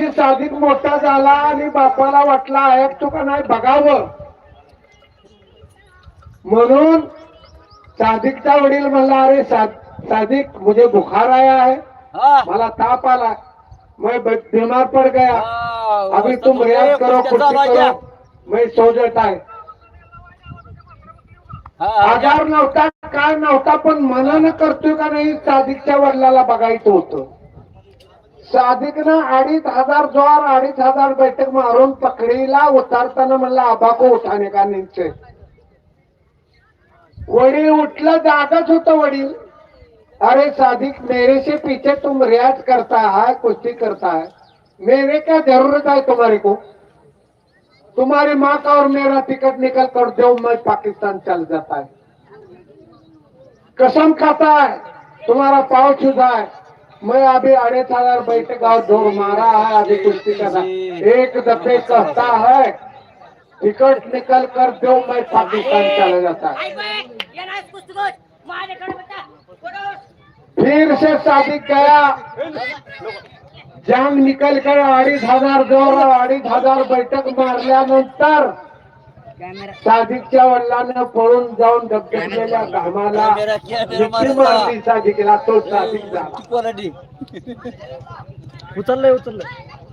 दिवशी सादिक मोठा झाला आणि बापाला वाटला ऐकतो का नाही बघावं, म्हणून सादिकचा वडील म्हणला, अरे सादिक मुझे बुखार आया है, मला ताप आला, मैं बीमार पड़ गया, अभी तुम रियाज करो, कुर्सी करो, मैं सो जाता है. आजार नव्हता काय नव्हता, पण मनानं करतोय का नाही सादिकच्या वडिलाला बघायचं होतं. सादिकनं 2,500 जोर 2,500 बैठक मारून पकडीला उतारताना म्हणला आबा को उठाने का नीचे. वडील उठलं, जागच होतं वडील. अरे सादिक मेरे से पीछे तुम रियाज करता है, कुश्ती करता है, मेरे क्या जरूरत है तुम्हारे को, तुम्हारी माँ का और मेरा टिकट निकल कर दो, मैं पाकिस्तान चल जाता है. कसम खाता है, तुम्हारा पाँव छूता है, मैं अभी 2,500 बैठक और जोर मारा है, अभी कुश्ती करना, एक दफे कहता है टिकट निकल कर दो, मैं पाकिस्तान चला जाता है. फिर से सादिक गया, जांग निकल कर 2,500 जोर 2,500 बैठक मारल्यानंतर सादिकच्या वडिलांना पळून जाऊन धबधबलेल्या घामाला मिठी मारली सादिकला, तो सादिक झाला. उचललंय.